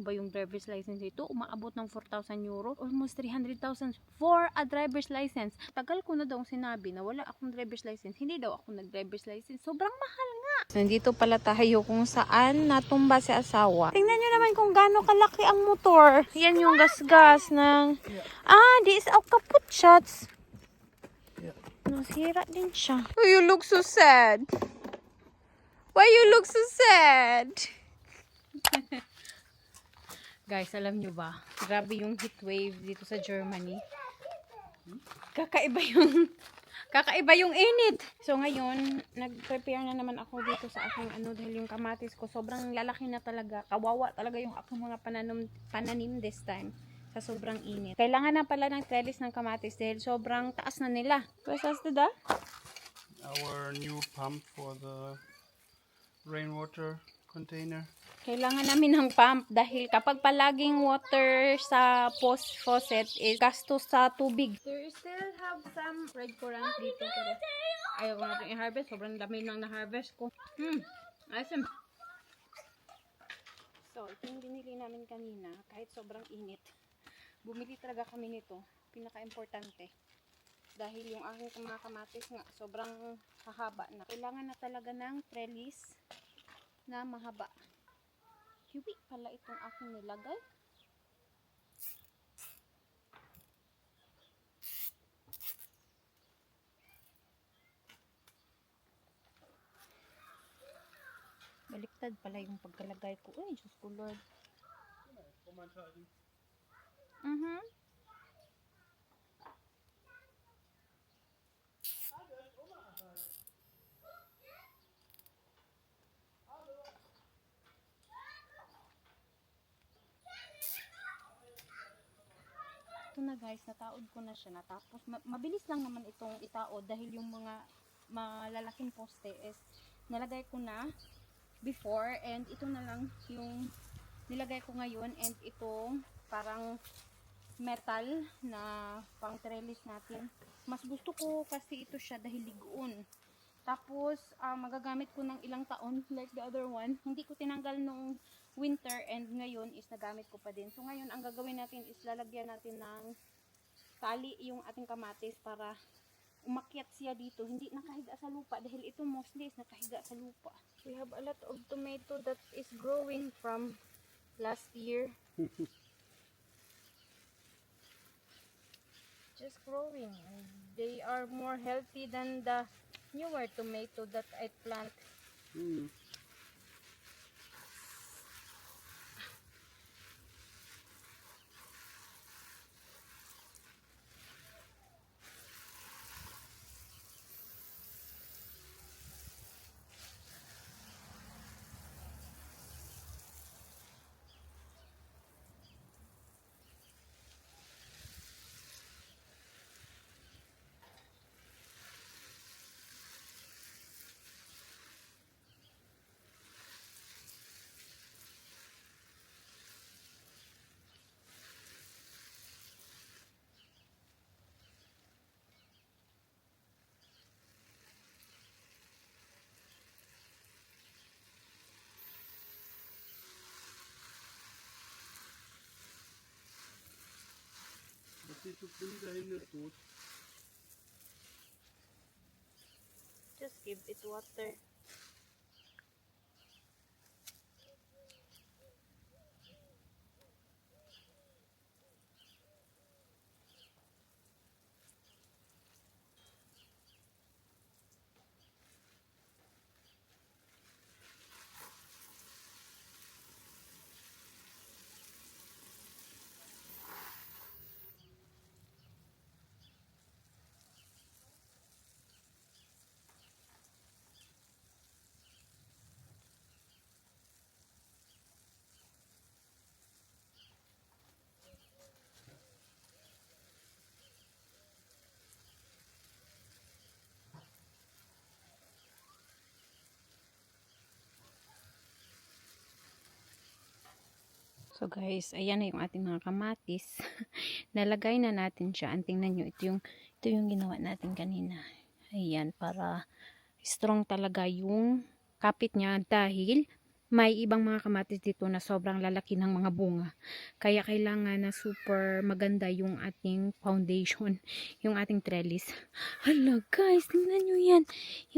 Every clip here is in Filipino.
Ba yung driver's license ito, umaabot ng 4,000 euro, almost 300,000 for a driver's license. Tagal ko na daw sinabi na wala akong driver's license, hindi daw ako nag-driver's license, sobrang mahal nga. Nandito pala tayo kung saan natumba si asawa. Tingnan nyo naman kung gaano kalaki ang motor. Yan yung gasgas ng this is a kaput shots. Nasira din siya. Oh, you look so sad. Why you look so sad? Guys, alam nyo ba? Grabe yung heat wave dito sa Germany. Kakaiba yung init. So ngayon, nag-prepare na naman ako dito sa aking dahil yung kamatis ko sobrang lalaki na talaga. Kawawa talaga yung aking mga pananim this time sa sobrang init. Kailangan na pala ng trellis ng kamatis dahil sobrang taas na nila. What's that? Our new pump for the rainwater container. Kailangan namin ng pump dahil kapag palaging water sa faucet is gastos sa tubig. There still have some red currant dito. Pero ayaw ko natin i-harvest. Sobrang dami nang na-harvest ko. Awesome. So, ito yung binili namin kanina. Kahit sobrang init. Bumili talaga kami nito. Pinaka-importante. Dahil yung aking mga kamatis nga, sobrang hahaba na. Kailangan na talaga ng trellis na mahaba. Hiwi pala itong aking nilagay. Baliktad pala yung pagkalagay ko. Uy, Diyos ko Lord. Ito na guys, nataod ko na siya. Natapos, mabilis lang naman itong itaod dahil yung mga malalaking poste is nalagay ko na before and ito na lang yung nilagay ko ngayon and itong parang metal na pang trellis natin. Mas gusto ko kasi ito siya dahil ligoon. Tapos, magagamit ko ng ilang taon like the other one. Hindi ko tinanggal nung winter and ngayon is nagamit ko pa din. So ngayon, ang gagawin natin is lalagyan natin ng tali yung ating kamatis para umakyat siya dito. Hindi nakahiga sa lupa dahil ito mostly is nakahiga sa lupa. We have a lot of tomato that is growing from last year. Just growing. And they are more healthy than the newer tomato that I plant. Dito puli dahil na tot. Just give it water. So guys, ayan na yung ating mga kamatis. Nalagay na natin siya. Tingnan nyo, ito yung ginawa natin kanina. Ayan, para strong talaga yung kapit niya dahil may ibang mga kamatis dito na sobrang lalaki ng mga bunga. Kaya kailangan na super maganda yung ating foundation, yung ating trellis. Hala guys, tingnan nyo yan.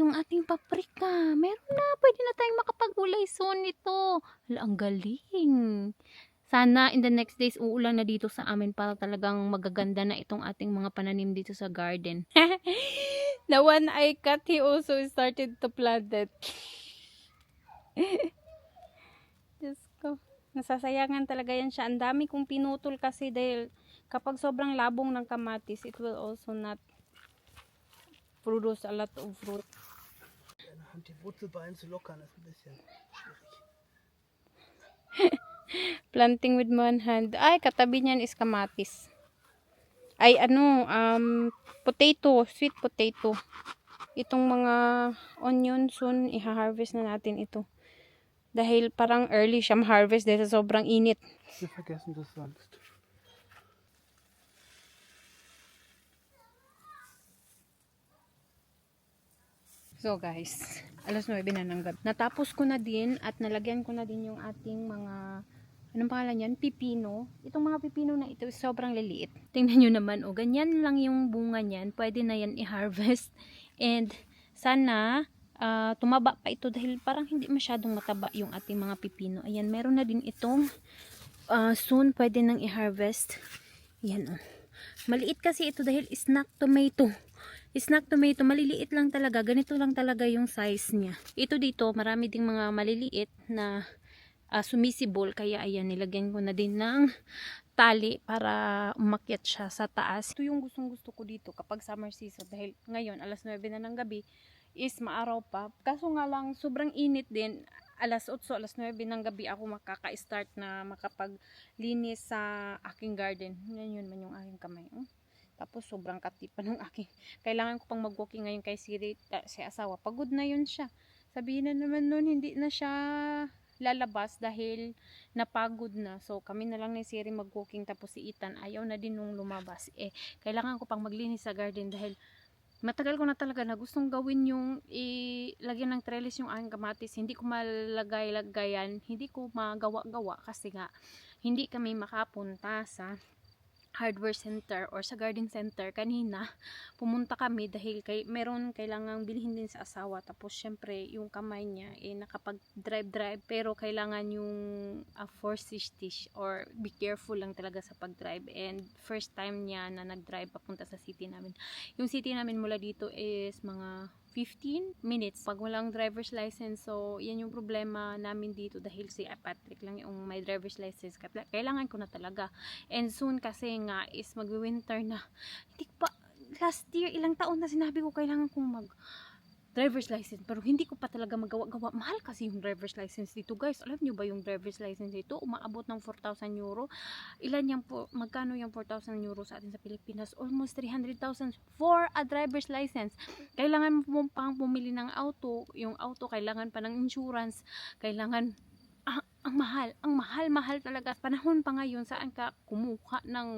Yung ating paprika. Meron na, pwede na tayong makapag-ulay soon nito. Hala, ang galing. Sana in the next days uulan na dito sa amin para talagang magaganda na itong ating mga pananim dito sa garden. The one I cut, he also started to plant it. Diyos ko. Nasasayangan talaga yan siya. Ang dami kong pinutol kasi dahil kapag sobrang labong ng kamatis, it will also not produce a lot of fruit. Die Wurzelballen zu lockern ist ein bisschen schwierig. Planting with one hand. Ay, katabi niyan is kamatis. Ay, potato, sweet potato. Itong mga onion, soon, iha-harvest na natin ito. Dahil parang early siya ma-harvest dahil sa sobrang init. Wir vergessen das sonst. So guys, alas 9 na ng gabi. Natapos ko na din at nalagyan ko na din yung ating mga, anong pangalan yan? Pipino. Itong mga pipino na ito sobrang liliit. Tingnan nyo naman, ganyan lang yung bunga niyan. Pwede na yan i-harvest. And sana tumaba pa ito dahil parang hindi masyadong mataba yung ating mga pipino. Ayan, meron na din itong soon pwede nang i-harvest. Ayan, maliit kasi ito dahil snack tomato. Snack tomato, maliliit lang talaga. Ganito lang talaga yung size niya. Ito dito, marami ding mga maliliit na sumisibol. Kaya ayan, nilagyan ko na din ng tali para umakyat siya sa taas. Ito yung gustong gusto ko dito kapag summer season. Dahil ngayon, alas 9 na ng gabi, is maaraw pa. Kaso nga lang, sobrang init din. Alas 8, alas 9 ng gabi ako makaka-start na makapaglinis sa aking garden. Yan man yung aking kamay. Tapos sobrang katipan ng aking. Kailangan ko pang mag-walking ngayon kay Siri, si asawa. Pagod na yun siya. Sabihin na naman nun, hindi na siya lalabas dahil napagod na. So kami na lang ni Siri mag-walking, tapos si Ethan ayaw na din nung lumabas. Kailangan ko pang maglinis sa garden dahil matagal ko na talaga na gustong gawin yung ilagyan ng trellis yung aking kamatis. Hindi ko malagay-lagayan, hindi ko magawa-gawa kasi nga hindi kami makapunta sa hardware center or sa garden center. Kanina pumunta kami dahil meron kailangang bilhin din sa asawa, tapos syempre yung kamay niya nakapag drive pero kailangan yung force or be careful lang talaga sa pag drive, and first time niya na nag drive papunta sa city namin. Yung city namin mula dito is mga 15 minutes pag walang driver's license. So yan yung problema namin dito dahil si Patrick lang yung may driver's license. Kailangan ko na talaga, and soon kasi nga is mag-winter na. Hindi pa, last year ilang taon na sinabi ko kailangan kong mag driver's license, pero hindi ko pa talaga magawa-gawa. Mahal kasi yung driver's license dito guys. Alam nyo ba yung driver's license dito umaabot ng 4,000 euro. Ilan yung magkano yung 4,000 euro sa atin sa Pilipinas? Almost 300,000 for a driver's license. Kailangan mo pang pumili ng auto. Yung auto kailangan pa ng insurance. Kailangan ang mahal talaga. Panahon pa ngayon saan ka kumuha ng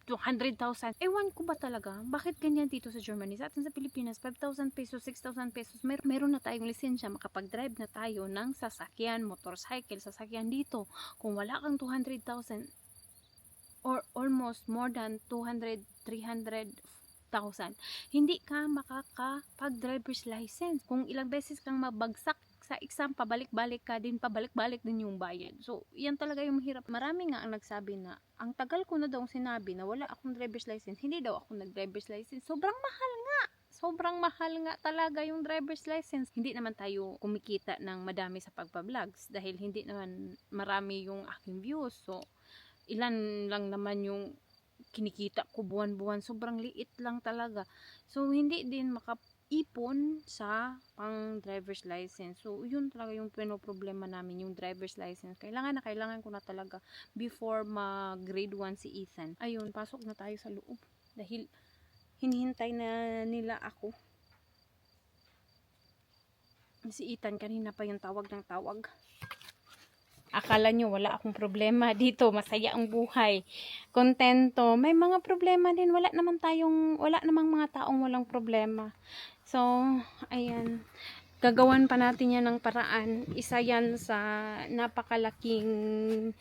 200,000. Ewan ko ba talaga, bakit ganyan dito sa Germany? Sa atin sa Pilipinas, 5,000 pesos, 6,000 pesos, meron na tayong lisensya, makapag-drive na tayo ng sasakyan, motorcycle, sasakyan dito. Kung wala kang 200,000 or almost more than 200, 300,000, hindi ka makakapag-driver's license. Kung ilang beses kang mabagsak sa exam, pabalik-balik din yung bayad. So, yan talaga yung mahirap. Marami nga ang nagsabi na, ang tagal ko na daw sinabi na wala akong driver's license, hindi daw ako nag-driver's license. Sobrang mahal nga talaga yung driver's license. Hindi naman tayo kumikita ng madami sa pagpa-vlogs dahil hindi naman marami yung aking views. So, ilan lang naman yung kinikita ko buwan-buwan. Sobrang liit lang talaga. So, hindi din ipon sa pang driver's license. So, yun talaga yung pinoproblema namin, yung driver's license. Kailangan ko na talaga before mag-grade 1 si Ethan. Ayun, pasok na tayo sa loob. Dahil hinihintay na nila ako. Si Ethan kanina pa yung tawag ng tawag. Akala nyo wala akong problema dito, masaya ang buhay, kontento. May mga problema din, wala namang mga taong walang problema. So, ayan, gagawan pa natin yan ng paraan. Isa yan sa napakalaking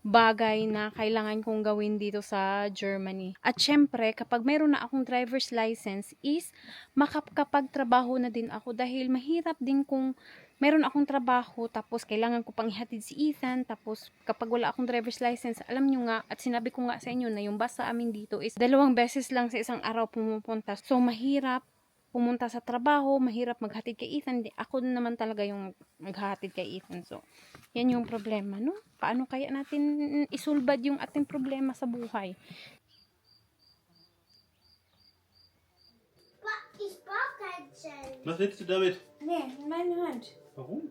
bagay na kailangan kong gawin dito sa Germany. At syempre, kapag mayroon na akong driver's license is makakapagtrabaho na din ako dahil mahirap din kung mayroon akong trabaho tapos kailangan ko pang ihatid si Ethan tapos kapag wala akong driver's license, alam nyo nga at sinabi ko nga sa inyo na yung bus sa amin dito is 2 beses lang sa isang araw pumupunta. So mahirap pumunta sa trabaho, mahirap maghatid kay Ethan. Ako naman talaga yung maghatid kay Ethan. So, yan yung problema, no? Paano kaya natin isulbad yung ating problema sa buhay? Ich brauche keinen Gel. Was willst du damit? Nee, in meine Hand. Warum?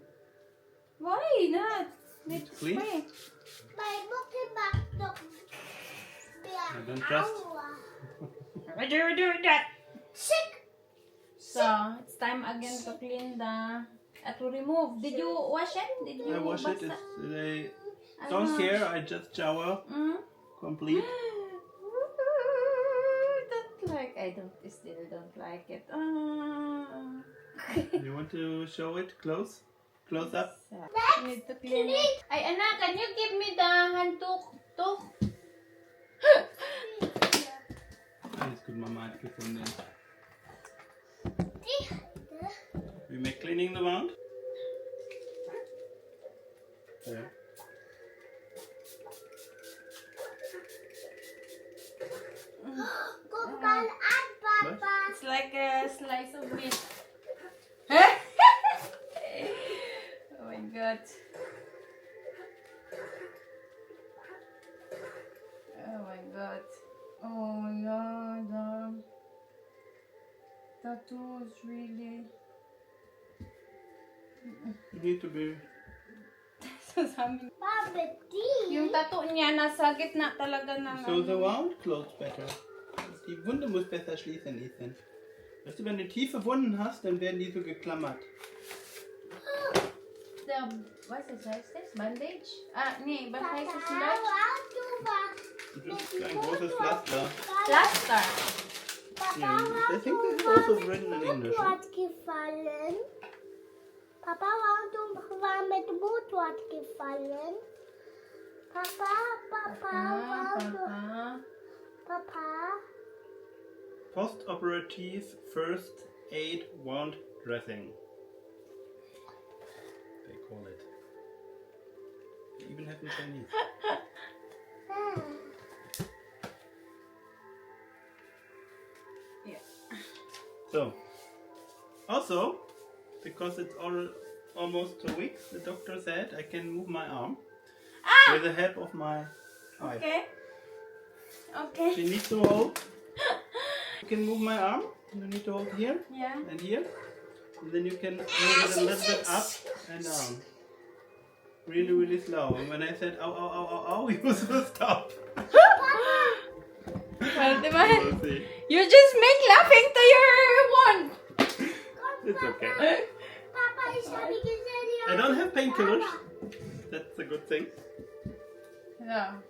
Why not? Mit Clean? spray. Mein Mucki macht doch mehr Na dann just. Aua. Why do you do that? Schick. So, it's time again to clean to remove. Did you wash it? Did you I wash it. basa? Don't care. I just shower. Mm? Complete. Still don't like it. You want to show it close? Close up? Need to clean it. Ay, anak, can you give me the handtuk? Alles gut, Mama hat gefunden. Die We make cleaning the wound. Yeah. guck mal an, Papa. It's like a slice of meat. Oh my god. Oh my god. Oh my god. Tattoos really. You need to be. Papa, die. Yung tattoo niya nasa gitna talaga ng So the wound closed better. Die Wunde muss besser schließen, Ethan. Weißt du, wenn du tiefe Wunden hast, dann werden die so geklammert. what is this? Bandage? Nee, was Papa, heißt es in Deutsch? du warst Das ist ein großes Pflaster. Plaster. Papa, Yeah, I think warum that's also written in English. Motorrad gefallen? Papa, warum du war mit dem Motorrad gefallen? Papa, warum du... Papa, Post-operative first aid wound dressing. They call it. They even have in Chinese. Yeah. So, also, because it's almost 2 weeks, the doctor said I can move my arm with the help of my eye. Okay. She needs to hold. You can move my arm. You need to hold here Yeah. and here. And then you can move it a little bit up and down. Really, really slow. And when I said ow, ow, ow, ow, ow, you will stop. Well, diba? We'll see. You just make laughing to your one. It's okay. Papa, ich habe gesehen, die I don't have painkillers. That's a good thing. Yeah.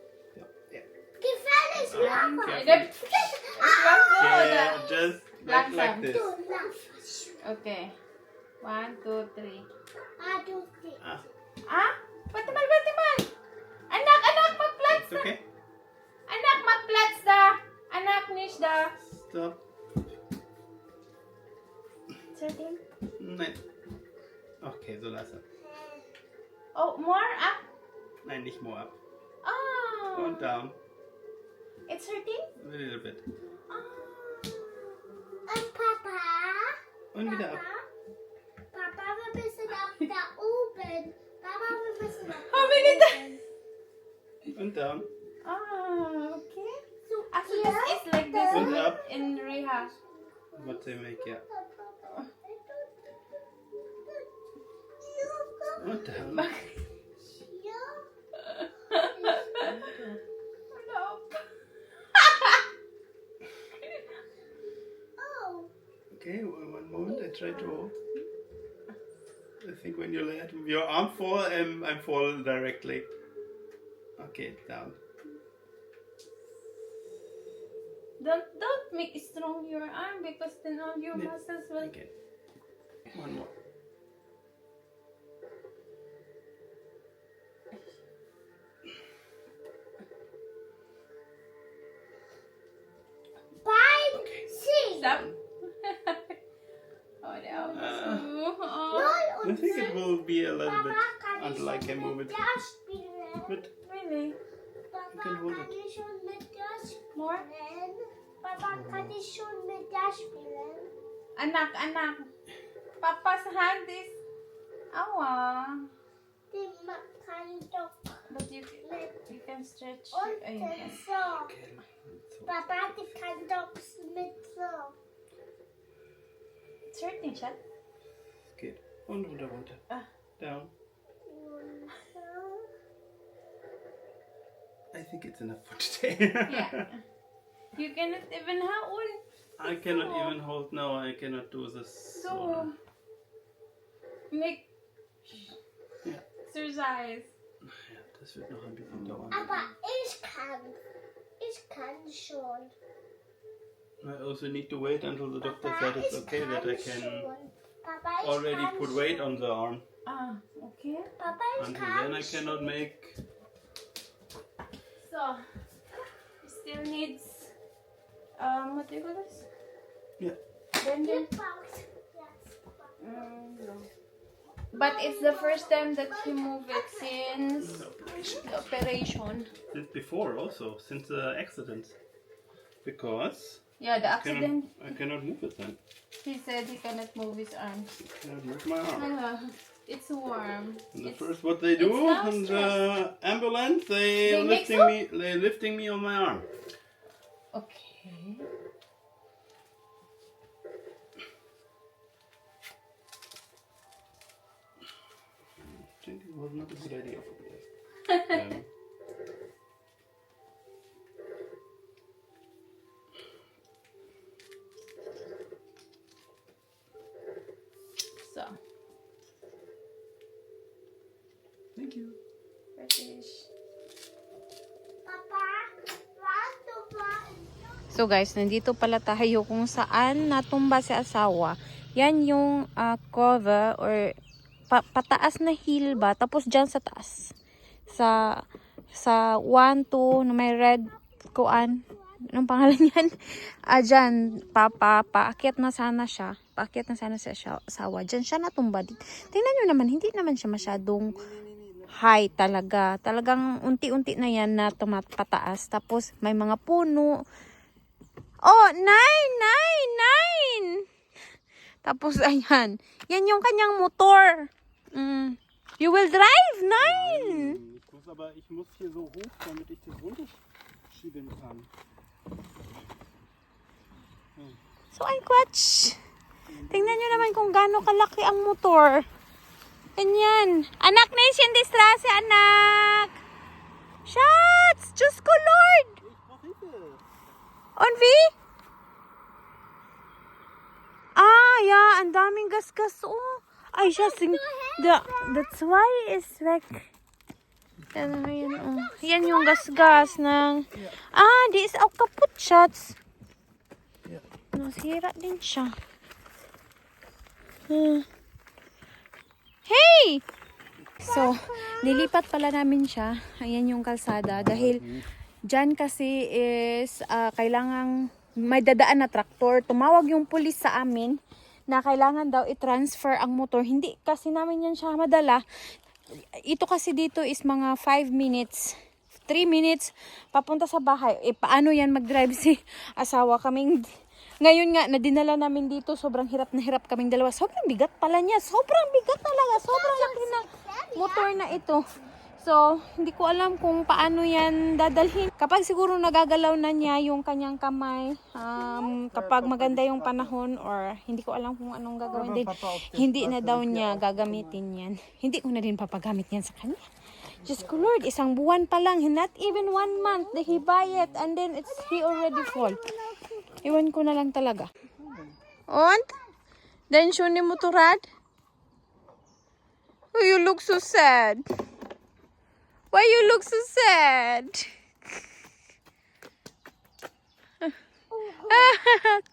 gefällig machen. Careful. Yeah, just like Langsam. this. Du lachst. Okay. 1, 2, 3. Ah, du siehst. Ah, Batiman! Anak, it's mag-plats da! okay. Anak, mag-plats da! Anak, nicht da! Stop. 13. Nein. Okay, so lass es. Oh, more up? Nein, nicht more up. Oh. Und down. It's 13? A little bit. Oh. Und Papa? Und wieder ab. Papa, wir müssen ab da oben. Papa, wir müssen ab How many times? Und down. Ah, okay. So, Also, das ist like this Und ab. in Reha. What they make, yeah. Und down. Oh, Okay, one moment. I try to. I think when you let your arm fall, I fall directly. Okay, down. Don't make strong your arm because then all your muscles will. Okay. One more. stop. Oh, that was oh. I think it will be a little bit until I can move it. Das spielen. But Really? Papa, can hold kann ich schon mit das More? spielen? Papa, kann ich schon mit das spielen? Anak. Papa's hand is... Awa. Die kann doch But you can stretch. und Ayun, yan. so. Papa, die kann doch mit so. It's hurting siya. geht. Und runter. Ah. Down. Und so. I think it's enough for today. Yeah. You cannot even hold. I cannot even hold. No, I cannot do this. So. Make Ja. exercise. Ja, das wird noch ein bisschen dauern. Aber ich kann. Ich kann schon. I also need to wait until the doctor Papa, said it's ich okay that I can schon. Papa, ich already kann put schon. weight on the arm. Ah, okay. Papa, ich Until kann then I cannot schon. make. So, still needs, what do you call this? Yeah. Bending. Yes. But it's the first time that he moved it since the operation. Since before also, since the accident. Because Yeah, the accident, I cannot move it then. he said he cannot move his arms. I cannot move my arm. It's warm. And the It's, first what they do it's now in the ambulance, They make they're lifting me on my arm. okay. I think it was not a good idea for me. So, Thank you. British. Papa, warst du mal? So guys, nandito pala tayo kung saan natumba si asawa. Yan yung cover or pataas na hill ba. Tapos dyan sa taas. Sa 1, 2 na may red kuan. Anong pangalan yan? Dyan, paakyat na sana siya. Paakyat na sana siya asawa. Dyan siya natumba. Tingnan nyo naman, hindi naman siya masyadong high talaga. Talagang unti-unti na yan na pataas. Tapos may mga puno. Oh, 9! Tapos, ayan. Yan yung kanyang motor. You will drive? 9! Ich muss hier so hoch, damit ich das runterschieben kann. So, ein Quatsch. Tingnan nyo naman kung gaano kalaki ang motor. Ganyan. Anak, nation distrase, anak. Schatz! Diyos ko, Lord! Und wie? Ja, ang daming gasgas. Oh. Ay, siya, that's why it's weg. Yan, oh. Yan yung gasgas ng... die ist auch kaputt, Schatz. Ja. Nasira din siya. Hey! So, nilipat pala namin siya. Ayan yung kalsada. Dahil dyan kasi is kailangang may dadaan na traktor. Tumawag yung pulis sa amin na kailangan daw i-transfer ang motor. Hindi kasi namin yan siya madala. Ito kasi dito is mga 5 minutes. 3 minutes papunta sa bahay. Paano yan mag-drive si asawa kaming... Ngayon nga, nadinala namin dito, sobrang hirap na hirap kaming dalawa. Sobrang bigat pala niya. Sobrang bigat talaga. Sobrang laki ng motor na ito. So, hindi ko alam kung paano yan dadalhin. Kapag siguro nagagalaw na niya yung kanyang kamay, kapag maganda yung panahon, or hindi ko alam kung anong gagawin din, hindi na daw niya gagamitin yan. Hindi ko na din papagamit yan sa kanya. Diyos ko Lord, isang buwan pa lang, not even 1 month, that he buy it, and then he already fall. Iwan ko na lang talaga. Und? Then schon im Motorrad? Oh, you look so sad. Why you look so sad?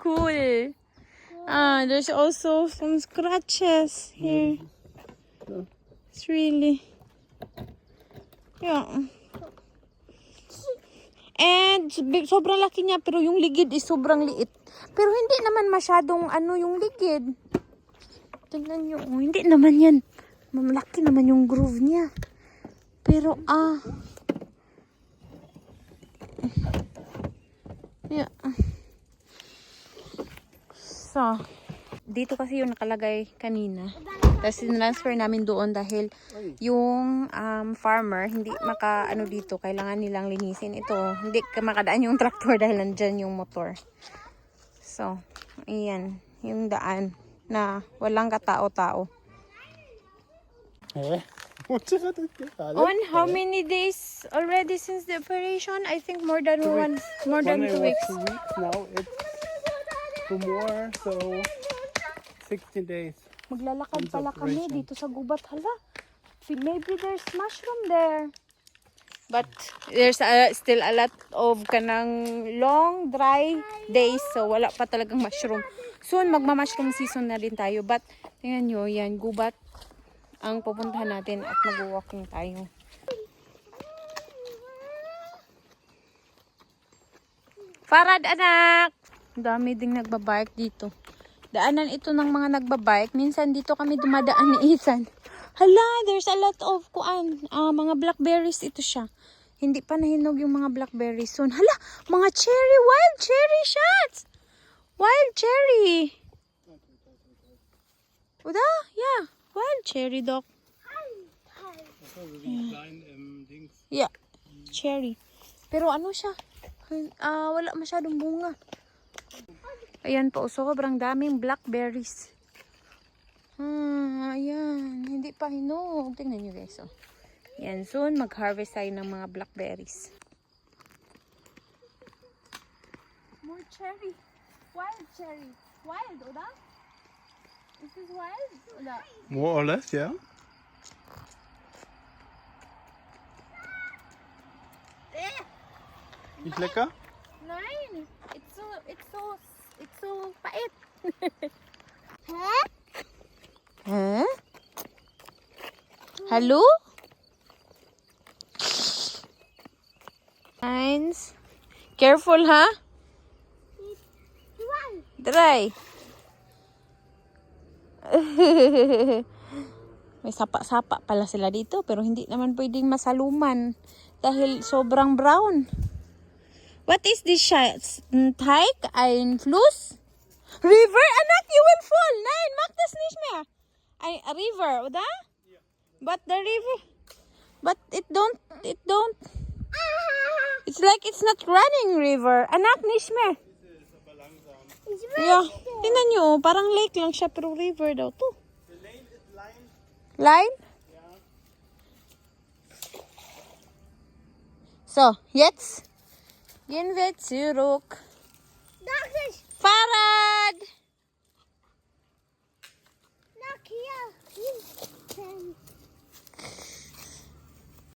Cool. There's also some scratches here. It's really... Yeah. And sobrang laki niya, pero yung ligid is sobrang liit. Pero hindi naman masyadong ano yung ligid. Tingnan nyo, hindi naman yan. Malaki naman yung groove niya. Pero yeah. So, dito kasi yung nakalagay kanina. Tapos sinransfer namin doon dahil yung farmer hindi ano dito. Kailangan nilang linisin ito. Hindi makadaan yung tractor dahil nandyan yung motor. So, ayan. Yung daan na walang katao-tao. On how many days already since the operation? I think more than 2 weeks. 2 weeks now. It's 2 more, so 16 days. Maglalakad pala kami dito sa gubat. Hala, maybe there's mushroom there. But there's still a lot of kanang long, dry days. So wala pa talagang mushroom. Soon magma-mushroom season na din tayo. But tingnan nyo, yan, gubat ang pupuntahan natin at mag-walking tayo. Farad, anak! Dami ding nagbabike dito. Daanan ito ng mga nagbabike. Minsan dito kami dumadaan ni Ethan. Hala, there's a lot of mga blackberries ito siya. Hindi pa nahinog yung mga blackberries soon. Hala, mga cherry, wild cherry shots! Wild cherry! Uda? Yeah. Wild cherry, Doc. Yeah. Cherry. Pero ano siya? Wala masyadong bunga. Ayan po. Sobrang daming blackberries. Ayan. Hindi pa hinog. Tingnan nyo guys. Oh. Ayan. Soon mag-harvest tayo ng mga blackberries. More cherry. Wild cherry. Wild, Uda? Is this wild? Uda? More or less, yeah. Nicht lecker? Nein. It's so pait. Huh? Hallo? Eins. Careful, ha? Dry. May sapa-sapa pala sila dito, pero hindi naman pwedeng masaluman dahil sobrang brown. What is this shot? Teig? Ein Fluss? River? Anak, you will fall. Nein, mach das nicht mehr. A river, oder? Yeah. But the river, but it don't. It's like it's not running river. Anak, nicht mehr. Yeah. Tingnan nyo, parang lake lang siya, pero river daw to. The lane is line. Line? Yeah. So, jetzt gehen wir zurück.